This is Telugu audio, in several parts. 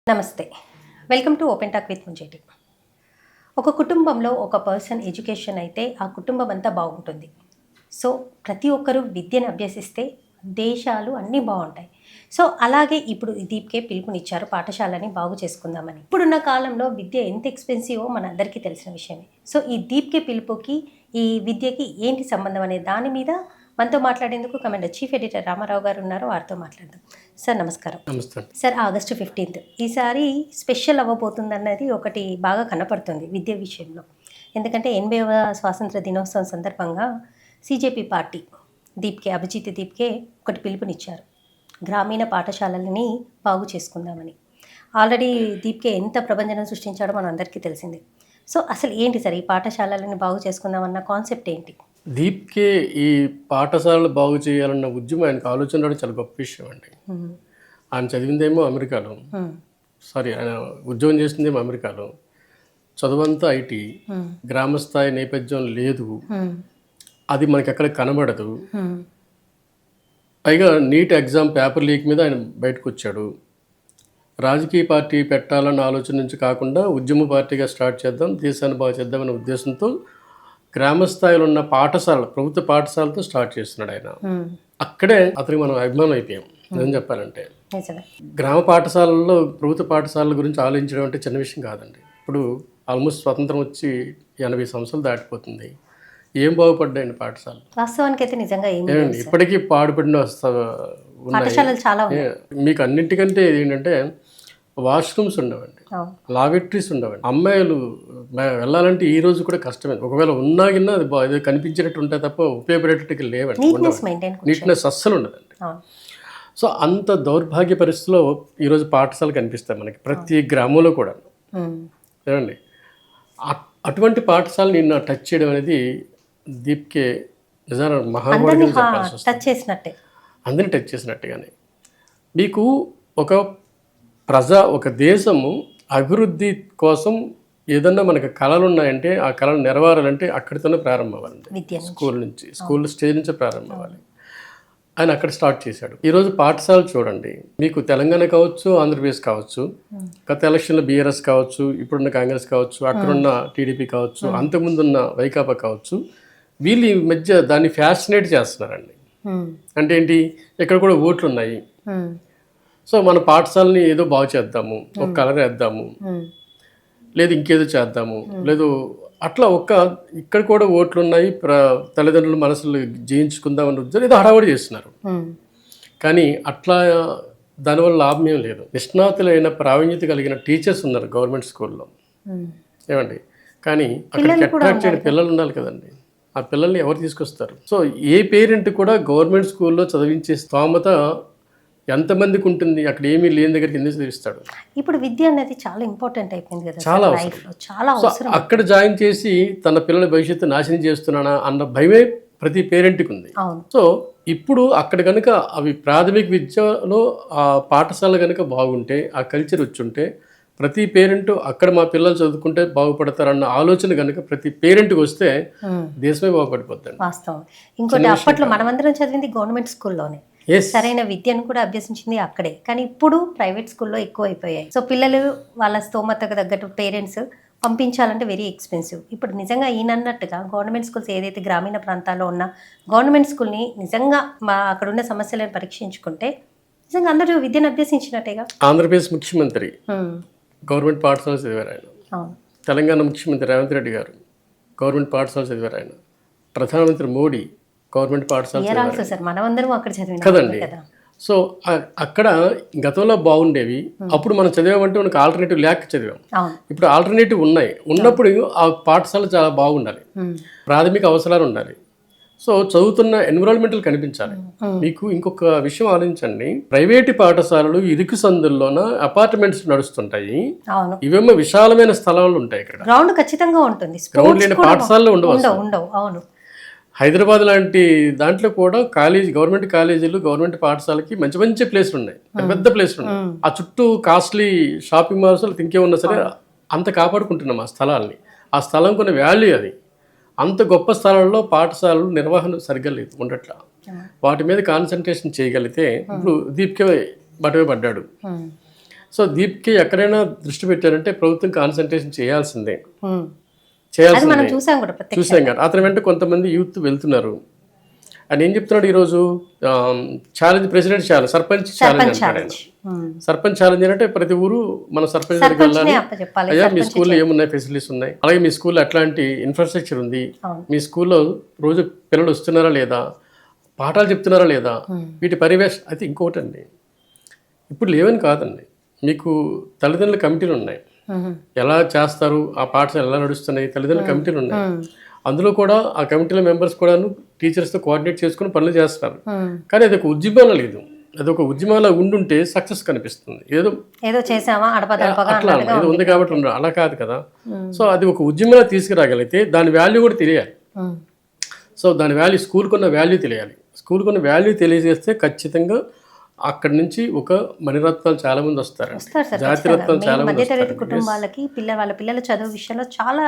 నమస్తే. Welcome to open talk with Munjeti. ఒక కుటుంబంలో ఒక పర్సన్ ఎడ్యుకేషన్ అయితే ఆ కుటుంబం అంతా బాగుంటుంది. సో ప్రతి ఒక్కరూ విద్యను అభ్యసిస్తే దేశాలు అన్నీ బాగుంటాయి. సో అలాగే ఇప్పుడు దీప్కే పిలుపునిచ్చారు పాఠశాలని బాగు చేసుకుందామని. ఇప్పుడున్న కాలంలో విద్య ఎంత ఎక్స్పెన్సివో మనందరికీ తెలిసిన విషయమే. సో ఈ దీప్కే పిలుపుకి ఈ విద్యకి ఏంటి సంబంధం అనే దాని మీద మనతో మాట్లాడేందుకు కమాండర్ చీఫ్ ఎడిటర్ రామారావు గారు ఉన్నారు. వారితో మాట్లాడదాం. సార్ నమస్కారం. నమస్తే సార్. ఆగస్టు 15 ఈసారి స్పెషల్ అవ్వబోతుంది అన్నది ఒకటి బాగా కనపడుతుంది విద్య విషయంలో. ఎందుకంటే 80వ స్వాతంత్ర దినోత్సవం సందర్భంగా సిజేపీ పార్టీ అభిజిత్ దీప్కే ఒకటి పిలుపునిచ్చారు, గ్రామీణ పాఠశాలలని బాగు చేసుకుందామని. ఆల్రెడీ దీప్కే ఎంత ప్రభంజనం సృష్టించాడో మన అందరికీ తెలిసిందే. సో అసలు ఏంటి సార్ ఈ పాఠశాలలని బాగు చేసుకుందామన్న కాన్సెప్ట్ ఏంటి? దీప్కే ఈ పాఠశాలలు బాగు చేయాలన్న ఉద్యమం ఆయనకు ఆలోచన రావడం చాలా గొప్ప విషయం అండి. ఆయన చదివిందేమో అమెరికాలో, ఆయన ఉద్యోగం చేసిందేమో అమెరికాలో, చదువంతా ఐటీ, గ్రామస్థాయి నేపథ్యం లేదు, అది మనకి ఎక్కడ కనబడదు. పైగా నీట్ ఎగ్జామ్ పేపర్ లీక్ మీద ఆయన బయటకు వచ్చాడు. రాజకీయ పార్టీ పెట్టాలన్న ఆలోచన నుంచి కాకుండా ఉద్యమ పార్టీగా స్టార్ట్ చేద్దాం, దేశాన్ని బాగు చేద్దామనే ఉద్దేశంతో గ్రామ స్థాయిలో ఉన్న పాఠశాల, ప్రభుత్వ పాఠశాలతో స్టార్ట్ చేస్తున్నాడు ఆయన. అక్కడే అతనికి మనం అభిమానం అయిపోయాం. ఏం చెప్పాలంటే గ్రామ పాఠశాలల్లో ప్రభుత్వ పాఠశాలల గురించి ఆలోచించడం అంటే చిన్న విషయం కాదండి. ఇప్పుడు ఆల్మోస్ట్ స్వతంత్రం వచ్చి 80 సంవత్సరాలు దాటిపోతుంది. ఏం బాగుపడ్డాయండి పాఠశాలలు? వాస్తవానికి అయితే నిజంగా ఇప్పటికీ పాడుపడిన ఉన్నాయి. మీకు అన్నింటికంటే ఏంటంటే వాష్రూమ్స్ ఉండవండి, లాబెటరీస్ ఉండవండి. అమ్మాయిలు వెళ్ళాలంటే ఈ రోజు కూడా కష్టమే. ఒకవేళ ఉన్నాగినా అది కనిపించేటట్టు ఉంటాయి తప్ప ఉపయోగపడేటట్టు లేవండి. నీట్నెస్ అస్సలు ఉండదండి. సో అంత దౌర్భాగ్య పరిస్థితిలో ఈరోజు పాఠశాలలు కనిపిస్తాయి మనకి ప్రతి గ్రామంలో కూడా. ఏమండి, అటువంటి పాఠశాల నిన్న టచ్ చేయడం అనేది దీప్కే నిజాన మహానుభావుడిగా చెప్పాల్సి వస్తుంది. అందరినీ టచ్ చేసినట్టుగానే. మీకు ఒక దేశము అభివృద్ధి కోసం ఏదన్నా మనకు కళలు ఉన్నాయంటే ఆ కళలు నెరవేరాలంటే అక్కడితోనే ప్రారంభం అవ్వాలండి. స్కూల్ స్టేజ్ నుంచే ప్రారంభం అవ్వాలి. ఆయన అక్కడ స్టార్ట్ చేశాడు. ఈరోజు పాఠశాలలు చూడండి, మీకు తెలంగాణ కావచ్చు, ఆంధ్రప్రదేశ్ కావచ్చు, గత ఎలక్షన్లో బీఆర్ఎస్ కావచ్చు, ఇప్పుడున్న కాంగ్రెస్ కావచ్చు, అక్కడున్న టీడీపీ కావచ్చు, అంతకుముందున్న వైకాపా కావచ్చు, వీళ్ళు ఈ మధ్య దాన్ని ఫ్యాసినేట్ చేస్తున్నారండి. అంటే ఏంటి, ఇక్కడ కూడా ఓట్లు ఉన్నాయి, సో మన పాఠశాలని ఏదో బాగు చేద్దాము, ఒక కలర్ వేద్దాము, లేదు ఇంకేదో చేద్దాము, లేదు అట్లా ఇక్కడ కూడా ఓట్లు ఉన్నాయి, తల్లిదండ్రుల మనసులు జయించుకుందామని ఉద్యోగం ఏదో హడావుడి చేస్తున్నారు. కానీ అట్లా దానివల్ల లాభం ఏం లేదు. నిష్ణాతులైన ప్రావీణ్యత కలిగిన టీచర్స్ ఉన్నారు గవర్నమెంట్ స్కూల్లో, ఏమండి. కానీ అక్కడికి అట్రాక్ట్ చేయని పిల్లలు ఉండాలి కదండి. ఆ పిల్లల్ని ఎవరు తీసుకొస్తారు? సో ఏ పేరెంట్ కూడా గవర్నమెంట్ స్కూల్లో చదివించే స్తోమత ఎంతమందికి ఉంటుంది? అక్కడ ఏమీ లేని దగ్గరికి ఎందుకు చదివిస్తాడు? ఇప్పుడు విద్య అనేది చాలా ఇంపార్టెంట్ అయిపోయింది కదా, చాలా అవసరం. అక్కడ జాయిన్ చేసి తన పిల్లల భవిష్యత్తు నాశనం చేస్తున్నానా అన్న భయమే ప్రతి పేరెంట్కి ఉంది. సో ఇప్పుడు అక్కడ కనుక అవి ప్రాథమిక విద్యలో ఆ పాఠశాల కనుక బాగుంటే, ఆ కల్చర్ వచ్చుంటే, ప్రతి పేరెంట్ అక్కడ మా పిల్లలు చదువుకుంటే బాగుపడతారన్న ఆలోచన కనుక ప్రతి పేరెంట్కి వస్తే దేశమే బాగుపడిపోతుంది. వాస్తవం. ఇంకోటి, అప్పట్లో మనమందరం చదివింది గవర్నమెంట్ స్కూల్లోనే, సరైన విద్యను కూడా అభ్యసించింది అక్కడే. కానీ ఇప్పుడు ప్రైవేట్ స్కూల్లో ఎక్కువ అయిపోయాయి. సో పిల్లలు వాళ్ళ స్తోమతకు తగ్గట్టు పేరెంట్స్ పంపించాలంటే వెరీ ఎక్స్పెన్సివ్. ఇప్పుడు నిజంగా ఈయనన్నట్టుగా గవర్నమెంట్ స్కూల్స్ ఏదైతే గ్రామీణ ప్రాంతాల్లో ఉన్న గవర్నమెంట్ స్కూల్ని నిజంగా అక్కడున్న సమస్యలను పరీక్షించుకుంటే నిజంగా అందరూ విద్యను అభ్యసించినట్టేగా. ఆంధ్రప్రదేశ్ ముఖ్యమంత్రి గవర్నమెంట్ పాఠశాల చదివారు ఆయన. తెలంగాణ ముఖ్యమంత్రి రేవంత్ రెడ్డి గారు గవర్నమెంట్ పాఠశాల చదివారు ఆయన. ప్రధానమంత్రి మోడీ గవర్నమెంట్ పాఠశాల కదండి. సో అక్కడ గతంలో బాగుండేవి. అప్పుడు మనం చదివామంటే మనకు ఆల్టర్నేటివ్ లేక చదివాం. ఇప్పుడు ఆల్టర్నేటివ్ ఉన్నాయి. ఉన్నప్పుడు ఆ పాఠశాల చాలా బాగుండాలి, ప్రాథమిక అవసరాలు ఉండాలి. సో చదువుతున్న ఎన్విరాన్మెంటల్ కనిపించాలి. మీకు ఇంకొక విషయం ఆలోచించండి, ప్రైవేటు పాఠశాలలు ఇరుకు సందుల్లోన అపార్ట్మెంట్స్ నడుస్తుంటాయి. ఇవేమో విశాలమైన స్థలాలు ఉంటాయి. ఇక్కడ గ్రౌండ్ ఖచ్చితంగా ఉంటుంది, గ్రౌండ్ లేని పాఠశాలలో ఉండవు. హైదరాబాద్ లాంటి దాంట్లో కూడా గవర్నమెంట్ కాలేజీలు, గవర్నమెంట్ పాఠశాలకి మంచి మంచి ప్లేస్లు ఉన్నాయి, పెద్ద ప్లేస్లు ఉన్నాయి. ఆ చుట్టూ కాస్ట్లీ షాపింగ్ మాల్స్ ఇంకే ఉన్నా సరే అంత కాపాడుకుంటున్నాం ఆ స్థలాల్ని. ఆ స్థలం కొన్ని వాల్యూ అది. అంత గొప్ప స్థలాల్లో పాఠశాలలు నిర్వహణ సరిగ్గా లేదు, ఉండట్లా. వాటి మీద కాన్సన్ట్రేషన్ చేయగలిగితే ఇప్పుడు దీప్కే బటమే పడ్డాడు. సో దీప్కి ఎక్కడైనా దృష్టి పెట్టారంటే ప్రభుత్వం కాన్సన్ట్రేషన్ చేయాల్సిందే, అది మనం చూసాం కూడా ప్రత్యక్ష. చూసాం కదా. అతని వెంట కొంతమంది యూత్ వెళ్తున్నారు. ఆయన ఏం చెప్తున్నాడు ఈరోజు, challenge president challenge, sarpanch challenge అంటాడు ఆయన. సర్పంచ్ ఛాలెంజ్ అంటే ప్రతి ఊరు మన సర్పంచ్ దగ్గరికి వెళ్ళాలి, అయ్యా మీ స్కూల్లో ఏమున్నాయి ఫెసిలిటీస్ ఉన్నాయి, అలాగే మీ స్కూల్లో ఎట్లాంటి ఇన్ఫ్రాస్ట్రక్చర్ ఉంది, మీ స్కూల్లో రోజు పిల్లలు వస్తున్నారా లేదా, పాఠాలు చెప్తున్నారా లేదా, వీటి పర్యవేక్షణ. అయితే ఇంకొకటి అండి, ఇప్పుడు లేవని కాదండి, మీకు తల్లిదండ్రుల కమిటీలు ఉన్నాయి, ఎలా చేస్తారు ఆ పాఠశాల ఎలా నడుస్తున్నాయి, తల్లిదండ్రుల కమిటీలు ఉన్నాయి. అందులో కూడా ఆ కమిటీల మెంబర్స్ కూడాను టీచర్స్తో కోఆర్డినేట్ చేసుకుని పనులు చేస్తారు. కానీ అది ఒక ఉద్యమాల లేదు, అది ఒక ఉద్యమాల ఉండుంటే సక్సెస్ కనిపిస్తుంది. ఏదో చేసామా అట్లా ఏదో ఉంది కాబట్టి ఉండదు, అలా కాదు కదా. సో అది ఒక ఉద్యమంలో తీసుకురాగలిగితే దాని వాల్యూ కూడా తెలియాలి. సో దాని వాల్యూ, స్కూల్కి ఉన్న వాల్యూ తెలియాలి. స్కూల్కి ఉన్న వాల్యూ తెలియజేస్తే ఖచ్చితంగా అక్కడి నుంచి ఒక మణిరత్నాలు చాలా మంది వస్తారు, జాతిరత్నాలు చాలా మంది మధ్యతరగతి కుటుంబాలకి వాళ్ళ పిల్లల చదువు విషయంలో చాలా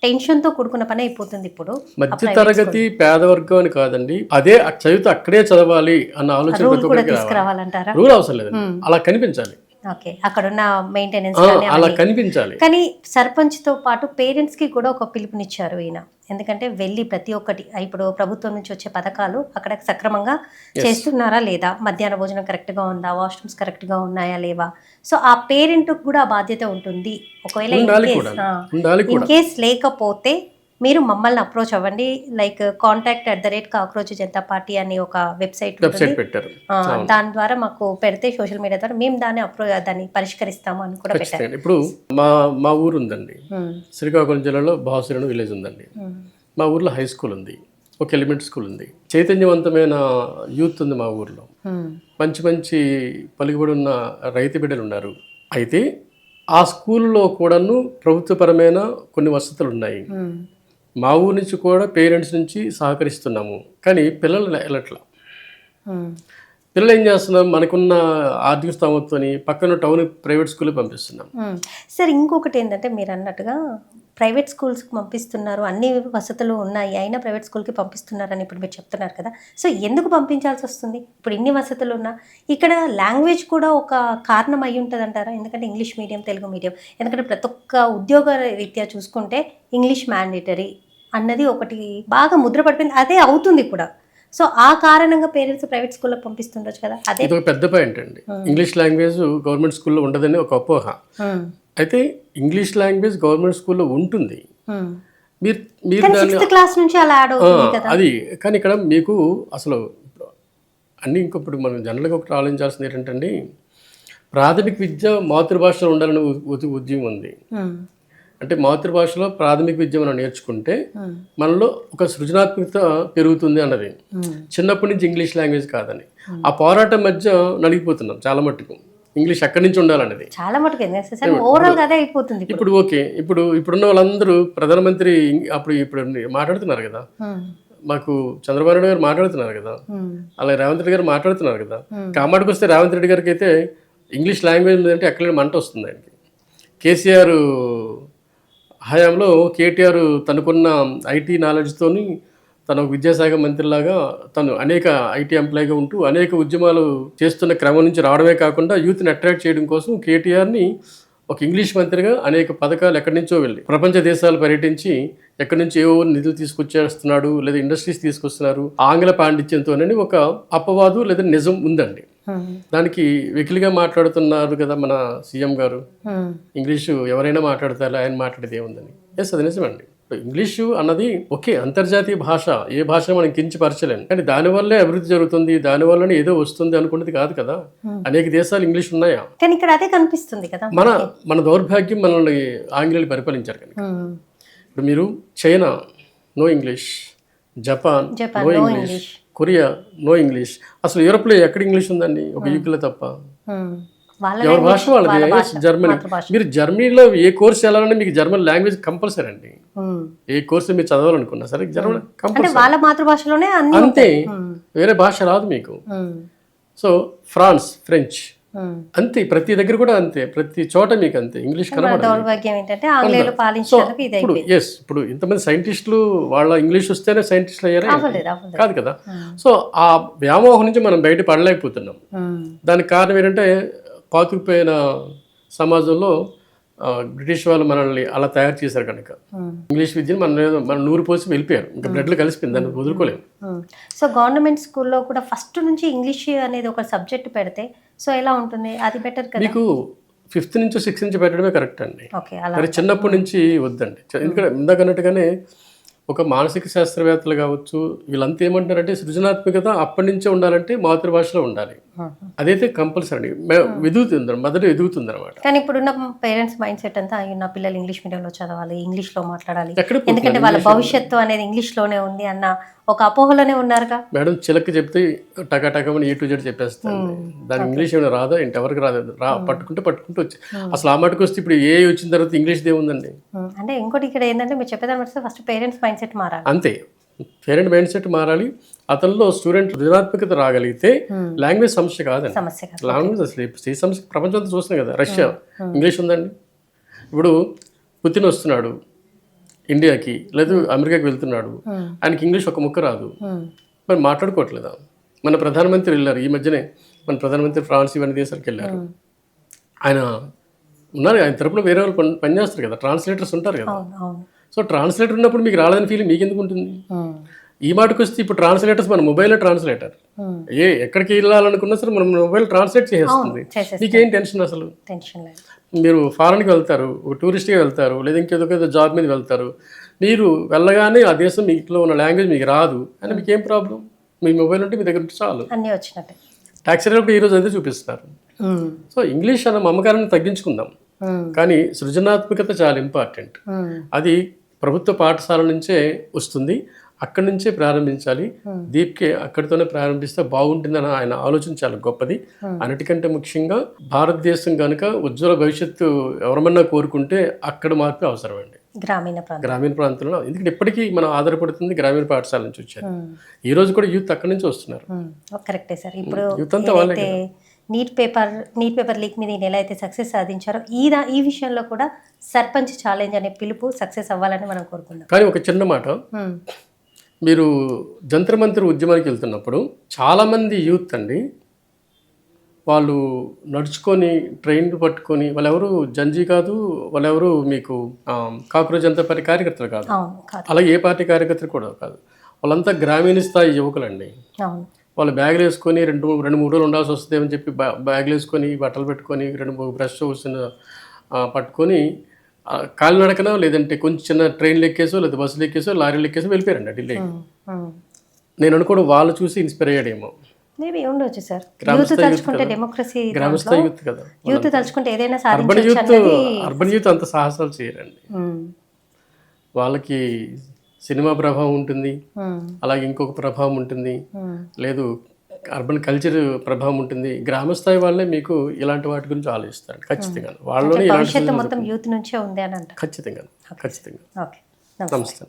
టెన్షన్ తో కూడుకున్న పని అయిపోతుంది ఇప్పుడు. మధ్య తరగతి పేదవర్గం అని కాదండి, అదే చదివితే అక్కడే చదవాలి అన్న ఆలోచన తీసుకురావాలంటారా? రూల్ అవసరం లేదు, అలా కనిపించాలి. ఓకే, అక్కడున్న మెయింటెనెన్స్ అలా కనిపించాలి. కానీ సర్పంచ్ తో పాటు పేరెంట్స్ కి కూడా ఒక పిలుపునిచ్చారు ఈయన. ఎందుకంటే వెళ్ళి ప్రతి ఒక్కటి ఇప్పుడు ప్రభుత్వం నుంచి వచ్చే పథకాలు అక్కడ సక్రమంగా చేస్తున్నారా లేదా, మధ్యాహ్న భోజనం కరెక్ట్గా ఉందా, వాష్రూమ్స్ కరెక్ట్గా ఉన్నాయా లేవా. సో ఆ పేరెంట్ కూడా బాధ్యత ఉంటుంది. ఒకవేళ ఇన్ కేస్ లేకపోతే మీరు మమ్మల్ని అప్రోచ్ అవ్వండి, లైక్ contact@cockroach-janata-party అని ఒక వెబ్సైట్ పెట్టారు. దాని ద్వారా మాకు పెడితే సోషల్ మీడియా ద్వారా మేము దాన్ని పరిష్కరిస్తాము అని కూడా పెట్టారు. ఇప్పుడు మా ఊరు ఉందండి, శ్రీకాకుళం జిల్లాలో బాసురేణి విలేజ్ ఉందండి. మా ఊర్లో హై స్కూల్ ఉంది, ఒక ఎలిమెంటరీ స్కూల్ ఉంది, చైతన్యవంతమైన యూత్ ఉంది మా ఊర్లో, మంచి మంచి పలుకుబడి ఉన్న రైతు బిడ్డలు ఉన్నారు. అయితే ఆ స్కూల్లో కూడాను ప్రభుత్వపరమైన కొన్ని వసతులు ఉన్నాయి. మా ఊరి నుంచి కూడా పేరెంట్స్ నుంచి సహకరిస్తున్నాము, కానీ పిల్లలు వెళ్ళట్లా. పిల్లలు ఏం చేస్తున్నాం, మనకున్న ఆర్థిక స్థోమతతోని పక్కన టౌన్ ప్రైవేట్ స్కూల్కి పంపిస్తున్నాం. సార్ ఇంకొకటి ఏంటంటే మీరు అన్నట్టుగా ప్రైవేట్ స్కూల్స్కి పంపిస్తున్నారు, అన్ని వసతులు ఉన్నాయి, అయినా ప్రైవేట్ స్కూల్కి పంపిస్తున్నారని ఇప్పుడు మీరు చెప్తున్నారు కదా. సో ఎందుకు పంపించాల్సి వస్తుంది? ఇప్పుడు ఇన్ని వసతులు ఉన్నా ఇక్కడ లాంగ్వేజ్ కూడా ఒక కారణం అయి ఉంటుంది అంటారా? ఎందుకంటే ఇంగ్లీష్ మీడియం, తెలుగు మీడియం, ఎందుకంటే ప్రతి ఒక్క ఉద్యోగ రీత్యా చూసుకుంటే ఇంగ్లీష్ మ్యాండేటరీ అన్నది ఒకటి బాగా ముద్ర పడిపోయింది, అదే అవుతుంది కూడా. సో ఆ కారణంగా పేరెంట్స్ ప్రైవేట్ స్కూల్లో పంపిస్తుండొచ్చు కదా. అదే ఇది ఒక పెద్ద పాయింట్ అండి. ఇంగ్లీష్ లాంగ్వేజ్ గవర్నమెంట్ స్కూల్లో ఉండదని ఒక అపోహ. అయితే ఇంగ్లీష్ లాంగ్వేజ్ గవర్నమెంట్ స్కూల్లో ఉంటుంది, మీరు క్లాస్ నుంచి అలా యాడ్ అవుతుంది కదా. అది కానీ ఇక్కడ మీకు అసలు అన్ని ఇంకొప్పుడు మనం జనరల్గా ఒకటి ఆలోచించాల్సింది ఏంటంటే, ప్రాథమిక విద్య మాతృభాషలో ఉండాలని ఉద్యమం ఉంది. అంటే మాతృభాషలో ప్రాథమిక విద్య మనం నేర్చుకుంటే మనలో ఒక సృజనాత్మకత పెరుగుతుంది అన్నది. చిన్నప్పటి నుంచి ఇంగ్లీష్ లాంగ్వేజ్ కాదని ఆ పోరాటం మధ్య నలిగిపోతున్నాం చాలా మట్టుకు. ఇంగ్లీష్ ఎక్కడి నుంచి ఉండాలనేది చాలా మటుకు ఓవరాల్ అదే అయిపోతుంది. ఇప్పుడు ఓకే, ఇప్పుడున్న వాళ్ళందరూ ప్రధానమంత్రి ఇప్పుడు మాట్లాడుతున్నారు కదా, మాకు చంద్రబాబు నాయుడు గారు మాట్లాడుతున్నారు కదా, అలాగే రేవంత్ రెడ్డి గారు మాట్లాడుతున్నారు కదా. కామాడికి వస్తే రేవంత్ రెడ్డి గారికి అయితే ఇంగ్లీష్ లాంగ్వేజ్ అంటే ఎక్కడ మంట వస్తుంది ఆయనకి. కేసీఆర్ హయాంలో కేటీఆర్ తనకున్న ఐటీ నాలెడ్జ్తోని తను విద్యాశాఖ మంత్రిలాగా తను అనేక ఐటీ ఎంప్లాయీగా ఉంటూ అనేక ఉద్యమాలు చేస్తున్న క్రమం నుంచి రావడమే కాకుండా యూత్ని అట్రాక్ట్ చేయడం కోసం కేటీఆర్ని ఒక ఇంగ్లీష్ మంత్రిగా అనేక పథకాలు ఎక్కడి నుంచో వెళ్ళి ప్రపంచ దేశాలు పర్యటించి ఎక్కడి నుంచి ఏవో నిధులు తీసుకొచ్చేస్తున్నాడు, లేదా ఇండస్ట్రీస్ తీసుకొస్తున్నారు ఆంగ్ల పాండిత్యంతోనని ఒక అపవాదు లేదా నిజం ఉందండి. దానికి వెకిలిగా మాట్లాడుతున్నారు కదా మన సీఎం గారు, ఇంగ్లీషు ఎవరైనా మాట్లాడతారు, ఆయన మాట్లాడేది ఏముందని. ఎస్, అది నిజమండి. ఇంగ్లీషు అన్నది ఒకే అంతర్జాతీయ భాష, ఏ భాష మనం కించపరచలేము, కానీ దానివల్లే అభివృద్ధి జరుగుతుంది, దానివల్లనే ఏదో వస్తుంది అనుకున్నది కాదు కదా. అనేక దేశాలు ఇంగ్లీష్ ఉన్నాయా, కానీ ఇక్కడ అదే కనిపిస్తుంది కదా. మన దౌర్భాగ్యం మనల్ని ఆంగ్లేయులు పరిపాలించారు కనుక. ఇప్పుడు మీరు China no English, Japan no English, Korea no English, అసలు యూరోప్లో ఎక్కడ ఇంగ్లీష్ ఉందండి, ఒక యూకేలో తప్ప. ఎవరి భాష వాళ్ళది. జర్మనీ, మీరు జర్మనీలో ఏ కోర్స్ వెళ్ళాలంటే మీకు జర్మన్ లాంగ్వేజ్ కంపల్సరీ అండి. ఏ కోర్సు మీరు చదవాలనుకున్నా సరే జర్మన్ కంపల్సరీ, వాళ్ళ మాతృభాషలోనే అంతే, వేరే భాష రాదు మీకు. సో ఫ్రాన్స్, ఫ్రెంచ్ అంతే, ప్రతి దగ్గర కూడా అంతే, ప్రతి చోట మీకు అంతే ఇంగ్లీష్ కనబడదు. ఇప్పుడు ఇంతమంది సైంటిస్టులు వాళ్ళ ఇంగ్లీష్ వస్తేనే సైంటిస్టులు అయ్యారా? కాదు కదా. సో ఆ వ్యామోహం నుంచి మనం బయట పడలేకపోతున్నాం. దానికి కారణం ఏంటంటే పాతుకుపోయిన సమాజంలో బ్రిటిష్ వాళ్ళు మనల్ని అలా తయారు చేశారు కనుక ఇంగ్లీష్ విద్యను మన నూరు పోసి వెళ్ళిపోయారు. ఇంకా బ్లడ్లో కలిసిపోయింది, దాన్ని వదులుకోలేము. సో గవర్నమెంట్ స్కూల్లో కూడా ఫస్ట్ నుంచి ఇంగ్లీష్ అనేది ఒక సబ్జెక్ట్ పెడితే సో ఎలా ఉంటుంది? అది బెటర్ కదా. మీకు 5th నుంచి 6th నుంచి పెట్టడమే కరెక్ట్ అండి. ఓకే, అలా మరి చిన్నప్పటి నుంచి వద్దండి. ఎందుకంటే ఇందాక అన్నట్టుగానే ఒక మానసిక శాస్త్రవేత్తలు కావచ్చు, వీళ్ళంతా ఏమంటున్నారంటే సృజనాత్మకత అప్పటి నుంచే ఉండాలంటే మాతృభాషలో ఉండాలి. అదైతే కంపల్సరీ ఎదుగుతుంది, మొదట ఎదుగుతుంది అనమాట. కానీ ఇప్పుడున్న పేరెంట్స్ మైండ్ సెట్ అంతా నా పిల్లలు ఇంగ్లీష్ మీడియంలో చదవాలి, ఇంగ్లీష్లో మాట్లాడాలి, ఎక్కడ ఎందుకంటే వాళ్ళ భవిష్యత్తు అనేది ఇంగ్లీష్లోనే ఉంది అన్న ఒక అపోహలోనే ఉన్నారుగా. మేడం చిలక చెప్తే టకటకమని A to Z చెప్పేస్తాను. దాని ఇంగ్లీష్ ఏమైనా రాదా ఏంటి? ఎవరికి రాదు. పట్టుకుంటూ వచ్చి అసలు ఆ మటుకు వస్తే ఇప్పుడు ఏ వచ్చిన తర్వాత ఇంగ్లీష్ ఏముందండి. అంటే ఇంకోటి ఇక్కడ ఏంటంటే మీరు చెప్పేదాన్ని బట్టి ఫస్ట్ పేరెంట్స్ మైండ్ సెట్ మారాలి. అంతే, పేరెంట్ మైండ్ సెట్ మారాలి. అతనిలో స్టూడెంట్ సృజనాత్మకత రాగలిగితే లాంగ్వేజ్ సమస్య కాదండి. సమస్య కాదు. లాంగ్వేజ్ అసలు ఈ సమస్య ప్రపంచం అంతా చూస్తున్నాం కదా. రష్యా ఇంగ్లీష్ ఉందండి. ఇప్పుడు పుతిన్ వస్తున్నాడు ఇండియాకి, లేదు అమెరికాకి వెళ్తున్నాడు, ఆయనకి ఇంగ్లీష్ ఒక ముక్క రాదు, మరి మాట్లాడుకోవట్లేదా? మన ప్రధానమంత్రి వెళ్ళారు ఈ మధ్యనే, మన ప్రధానమంత్రి ఫ్రాన్స్ ఇవన్నీ దేశాలకు వెళ్ళారు. ఆయన ఉన్నారు, ఆయన తరపున వేరే వాళ్ళు పనిచేస్తారు కదా, ట్రాన్స్లేటర్స్ ఉంటారు కదా. సో ట్రాన్స్లేటర్ ఉన్నప్పుడు మీకు రాలేదని ఫీలింగ్ మీకు ఎందుకు ఉంటుంది? ఈ మాటకు వస్తే ఇప్పుడు ట్రాన్స్లేటర్స్ మన మొబైల్లో ట్రాన్స్లేటర్ ఎక్కడికి వెళ్ళాలనుకున్నా సరే మనం మొబైల్ ట్రాన్స్లేట్ చేసేస్తుంది. మీకేం టెన్షన్ అసలు? మీరు ఫారెన్కి వెళ్తారు, ఒక టూరిస్ట్గా వెళ్తారు, లేదా ఇంకేదో జాబ్ మీద వెళ్తారు, మీరు వెళ్ళగానే ఆ దేశం మీలో ఉన్న లాంగ్వేజ్ మీకు రాదు అని మీకు ఏం ప్రాబ్లం? మీ మొబైల్ ఉంటే మీ దగ్గర ఉంటే చాలు. అన్నీ వచ్చినట్టే. ట్యాక్సీ డ్రైవర్ ఈరోజు అదే చూపిస్తున్నారు. సో ఇంగ్లీష్ అన్న మమకారాన్ని తగ్గించుకుందాం, కానీ సృజనాత్మకత చాలా ఇంపార్టెంట్. అది ప్రభుత్వ పాఠశాల నుంచే వస్తుంది, అక్కడి నుంచే ప్రారంభించాలి. దీప్కే అక్కడితోనే ప్రారంభిస్తే బాగుంటుందని ఆయన ఆలోచన చాలా గొప్పది. అన్నిటికంటే ముఖ్యంగా భారతదేశం కనుక ఉజ్వల భవిష్యత్తు ఎవరమన్నా కోరుకుంటే అక్కడ మార్పు అవసరం అండి. గ్రామీణ ప్రాంతంలో, ఎందుకంటే ఇప్పటికీ మనం ఆధారపడుతుంది గ్రామీణ పాఠశాల నుంచి వచ్చారు. ఈ రోజు కూడా యూత్ అక్కడి నుంచి వస్తున్నారు. కరెక్టే సార్. ఇప్పుడు యూత్ అంతా వాళ్ళే. నీట్ పేపర్ లీక్ మీద ఎలా అయితే సక్సెస్ సాధించారో ఈ విషయంలో కూడా సర్పంచ్ ఛాలెంజ్ అనే పిలుపు సక్సెస్ అవ్వాలని మనం కోరుకుందాం. కానీ ఒక చిన్న మాట, మీరు జంతర్ మంతర్ ఉద్యమానికి వెళ్తున్నప్పుడు చాలామంది యూత్ అండి, వాళ్ళు నడుచుకొని ట్రైన్ పట్టుకొని, వాళ్ళెవరు జంజీ కాదు, వాళ్ళెవరు మీకు కాక్రోజ్ జనతా పార్టీ కార్యకర్తలు కాదు, అలాగే ఏ పార్టీ కార్యకర్తలు కూడా కాదు, వాళ్ళంతా గ్రామీణ స్థాయి యువకులండి. వాళ్ళు బ్యాగులు వేసుకొని రెండు మూడు రోజులు ఉండాల్సి వస్తుంది అని చెప్పి బ్యాగులు వేసుకొని బట్టలు పెట్టుకొని 2-3 బ్రష్ పట్టుకొని కాలినడకన, లేదంటే కొంచెం చిన్న ట్రైన్లు ఎక్కేసో, లేదా బస్సులు ఎక్కేసో, లారీలు ఎక్కేసో వెళ్ళిపోయారండి ఢిల్లీకి. నేను అనుకోవడం వాళ్ళు చూసి ఇన్స్పైర్ అయ్యాడేమో. మేబీ ఉండొచ్చు సార్. యూత్ తలుచుకుంటే డెమోక్రసీ, గ్రామస్థ యూత్ కదా, యూత్ తలుచుకుంటే ఏదైనా అర్బన్ యూత్ అంత సాహసాలు చేయరండి. వాళ్ళకి సినిమా ప్రభావం ఉంటుంది, అలాగే ఇంకొక ప్రభావం ఉంటుంది, లేదు అర్బన్ కల్చర్ ప్రభావం ఉంటుంది. గ్రామస్థాయి వాళ్ళే మీకు ఇలాంటి వాటి గురించి ఆలోచిస్తారు ఖచ్చితంగా. వాళ్ళలోనే భవిష్యత్తు మొత్తం యూత్ నుంచే ఉంది అని అంటారు. ఖచ్చితంగా. ఓకే, నమస్తే.